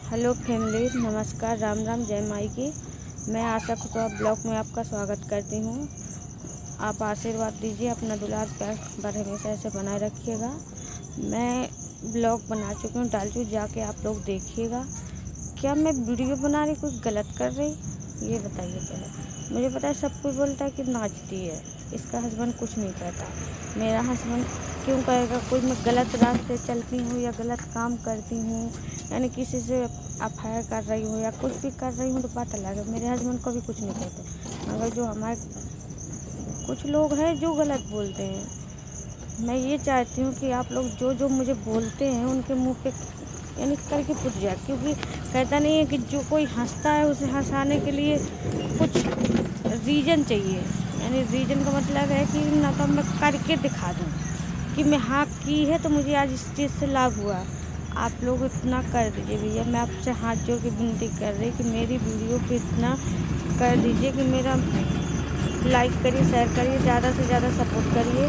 Hello family, नमस्कार, राम राम, जय माई की। मैं आशा कुशवाहा ब्लॉग में आपका स्वागत करती हूँ। आप आशीर्वाद दीजिए, अपना दुलार प्यार बर हमेशा ऐसे बनाए रखिएगा। मैं ब्लॉग बना चुकी हूँ, डाल चुकी, जाके आप लोग देखिएगा। क्या मैं वीडियो बना रही कुछ गलत कर रही, ये बताइए पहले। मुझे पता है सब कोई बोलता है कि नाचती है, इसका हस्बैंड कुछ नहीं कहता। मेरा हस्बैंड क्यों कहेगा? कोई मैं गलत रास्ते चलती हूँ या गलत काम करती हूँ, यानी किसी से अफायर कर रही हूँ या कुछ भी कर रही हूँ तो बात अलग है। मेरे हस्बैंड कभी कुछ नहीं कहते, मगर जो हमारे कुछ लोग हैं जो गलत बोलते हैं, मैं ये चाहती हूँ कि आप लोग जो जो मुझे बोलते हैं उनके मुंह पे यानी करके पुट जाए। क्योंकि कहता नहीं है कि जो कोई हंसता है उसे हंसाने के लिए कुछ रीज़न चाहिए। यानी रीज़न का मतलब है कि ना तो मैं करके दिखा दूँ कि मैं हाँ की है तो मुझे आज इस चीज़ से लाभ हुआ। आप लोग इतना कर दीजिए भैया, मैं आपसे हाथ जोड़ के विनती कर रही कि मेरी वीडियो पे इतना कर दीजिए कि मेरा लाइक करिए, शेयर करिए, ज़्यादा से ज़्यादा सपोर्ट करिए।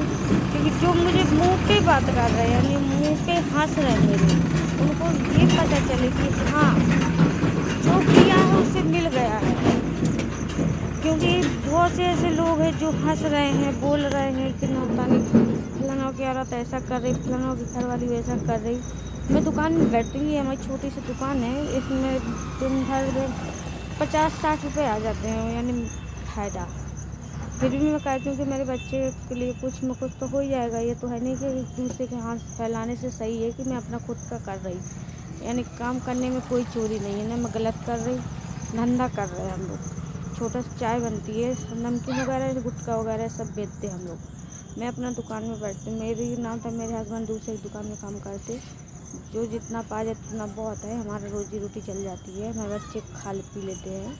क्योंकि जो मुझे मुंह पे बात कर रहे हैं यानी मुंह पे हंस रहे हैं मेरे, उनको ये पता चले कि हाँ जो किया है उससे मिल गया है। क्योंकि बहुत से ऐसे लोग हैं जो हंस रहे हैं, बोल रहे हैं कि नौतानी फलाना की औरत ऐसा कर रही, फलाना की घरवाली वैसा कर रही। मैं दुकान में बैठती हूँ, हमारी छोटी सी दुकान है, इसमें दिन भर में 50-60 रुपये आ जाते हैं, यानी फ़ायदा। फिर भी मैं कहती हूँ कि मेरे बच्चे के लिए कुछ न कुछ तो हो ही जाएगा। ये तो है नहीं कि दूसरे के हाथ फैलाने से सही है कि मैं अपना खुद का कर रही, यानी काम करने में कोई चोरी नहीं है ना, मैं गलत कर रही। धंधा कर रहे हैं हम लोग, छोटा सा चाय बनती है, नमकीन वगैरह गुटखा वगैरह सब बेचते हम लोग। मैं अपना दुकान में बैठती हूँ, मेरी नाम तो मेरे हस्बैंड दूसरी दुकान में काम करते, जो जितना पा जाए उतना बहुत है, हमारा रोजी रोटी चल जाती है, हमारे बच्चे खा पी लेते हैं।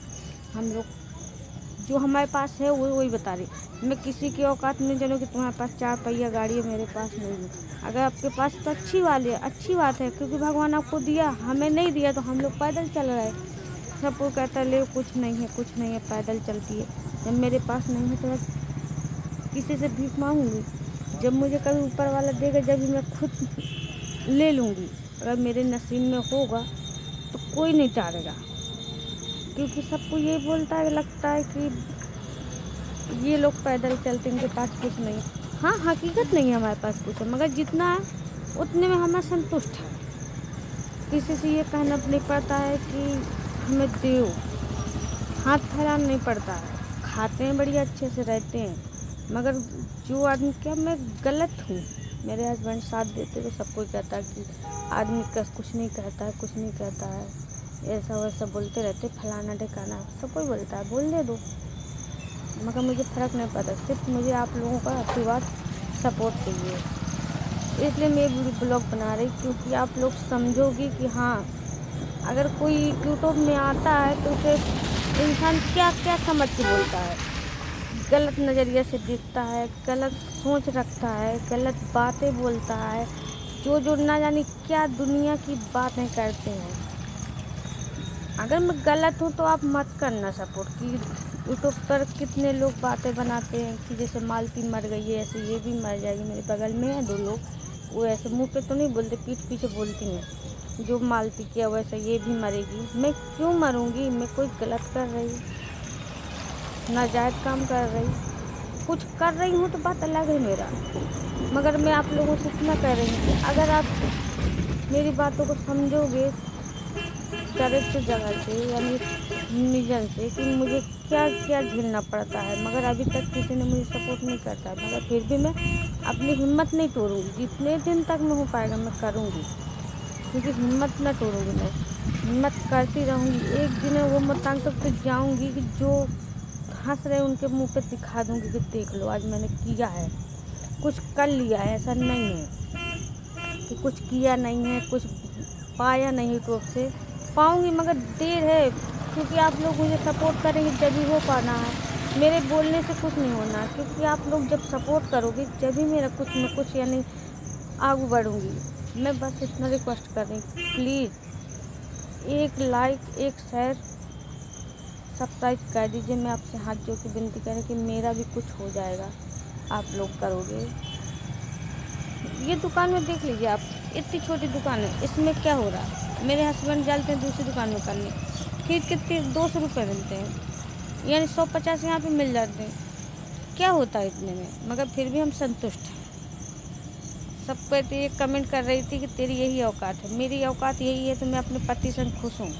हम लोग जो हमारे पास है वो वही बता रही। मैं किसी की औकात नहीं जानूँ कि तुम्हारे पास 4 पहिया गाड़ी है, मेरे पास नहीं है। अगर आपके पास तो अच्छी वाली है, अच्छी बात है, क्योंकि भगवान आपको दिया, हमें नहीं दिया तो हम लोग पैदल चल रहे हैं। सब कोई कहता है ले कुछ नहीं है, कुछ नहीं है, पैदल चलती है। जब मेरे पास नहीं है तो मैं किसी से भीख मांगूंगी? जब मुझे कभी ऊपर वाला देगा जब मैं खुद ले लूँगी। अगर मेरे नसीब में होगा तो कोई नहीं टालेगा। क्योंकि सबको ये बोलता है, लगता है कि ये लोग पैदल चलते, इनके पास कुछ नहीं। हाँ, हकीकत नहीं है हमारे पास कुछ है, मगर जितना है उतने में हमें संतुष्ट है। किसी से ये कहना नहीं पड़ता है कि हमें दो, हाथ फैलाना नहीं पड़ता है। खाते हैं बढ़िया, अच्छे से रहते हैं। मगर जो आदमी, क्या मैं गलत हूँ? मेरे हस्बैंड साथ देते तो सब कोई कहता है कि आदमी का कुछ नहीं कहता है, कुछ नहीं कहता है, ऐसा वैसा बोलते रहते, फलाना ढिकाना सब कोई बोलता है, बोल दे दो। मगर मुझे फ़र्क नहीं पड़ता, सिर्फ मुझे आप लोगों का आशीर्वाद सपोर्ट चाहिए। इसलिए मैं ब्लॉग बना रही, क्योंकि आप लोग समझोगी कि हाँ, अगर कोई यूट्यूब में आता है तो उसे इंसान क्या क्या समझ के बोलता है, गलत नज़रिए से देखता है, गलत सोच रखता है, गलत बातें बोलता है, जो जो ना जाने क्या दुनिया की बातें करते हैं। अगर मैं गलत हूँ तो आप मत करना सपोर्ट। कि यूट्यूब पर कितने लोग बातें बनाते हैं कि जैसे मालती मर गई है, ऐसे ये भी मर जाएगी। मेरे बगल में है 2 लोग, वो ऐसे मुंह पे तो नहीं बोलते, पीठ पीछे बोलती हैं, जो मालती किया वैसे ये भी मरेगी। मैं क्यों मरूंगी? मैं कोई गलत कर रही, नाजायज़ काम कर रही, कुछ कर रही हूँ तो बात अलग है मेरा। मगर मैं आप लोगों से इतना कह रही हूँ कि अगर आप मेरी बातों को समझोगे डायरेक्ट जगह से, यानी निजन से, कि मुझे क्या क्या झेलना पड़ता है। मगर अभी तक किसी ने मुझे सपोर्ट नहीं करता है, मगर फिर भी मैं अपनी हिम्मत नहीं तोड़ूंगी। जितने दिन तक मैं हो पाएगा मैं करूँगी, क्योंकि हिम्मत ना तोड़ूंगी। मैं हिम्मत करती रहूँगी, एक दिन वो मुकाम तक तो जाऊँगी कि जो हंस रहे उनके मुंह पे दिखा दूँगी कि देख लो आज मैंने किया है, कुछ कर लिया है। ऐसा नहीं है कि कुछ किया नहीं है, कुछ पाया नहीं यूट्यूब से, पाऊँगी मगर देर है। क्योंकि आप लोग मुझे सपोर्ट करेंगे जब भी हो पाना है, मेरे बोलने से कुछ नहीं होना। क्योंकि आप लोग जब सपोर्ट करोगे जब भी मेरा कुछ न कुछ यानी आगे बढ़ूँगी। मैं बस इतना रिक्वेस्ट कर रही हूँ, प्लीज़ एक लाइक, एक शेयर, सब्सक्राइब कर दीजिए। मैं आपसे हाथ जोड़ के विनती करें कि मेरा भी कुछ हो जाएगा, आप लोग करोगे। ये दुकान में देख लीजिए आप, इतनी छोटी दुकान है, इसमें क्या हो रहा है? मेरे हस्बैंड जाते हैं दूसरी दुकान में करने, फिर कितने 200 रुपये मिलते हैं, यानी 150 यहाँ पे मिल जाते हैं। क्या होता है इतने में, मगर फिर भी हम संतुष्ट हैं। सब कहते ये कमेंट कर रही थी कि तेरी यही औकात है। मेरी औकात यही है तो मैं अपने पति से खुश हूँ।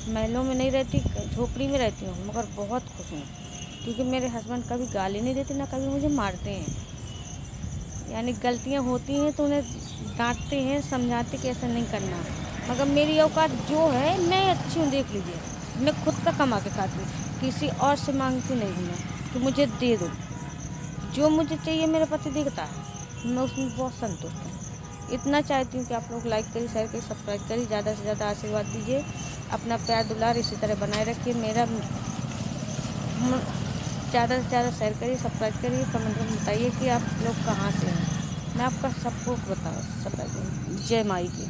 महलों में नहीं रहती, झोपड़ी में रहती हूँ, मगर बहुत खुश हूँ, क्योंकि मेरे हस्बैंड कभी गाली नहीं देते, ना कभी मुझे मारते हैं। यानी गलतियाँ होती हैं तो उन्हें डांटते हैं, समझाते कि ऐसा नहीं करना। मगर मेरी औकात जो है, मैं अच्छी हूँ, देख लीजिए। मैं खुद का कमा के खाती हूँ, किसी और से मांगती नहीं हूँ मैं कि मुझे दे दो। जो मुझे चाहिए मेरा पति देता है, मैं उसमें बहुत संतुष्ट हूँ। इतना चाहती हूँ कि आप लोग लाइक करिए, शेयर करिए, सब्सक्राइब करिए, ज़्यादा से ज़्यादा आशीर्वाद दीजिए। अपना प्यार दुलार इसी तरह बनाए रखिए। मेरा ज़्यादा से ज़्यादा शेयर करिए, सब्सक्राइब करिए, कमेंट में बताइए कि आप लोग कहाँ से हैं। मैं आपका सबको बता सब्सक्राइब करूँ। जय माई की।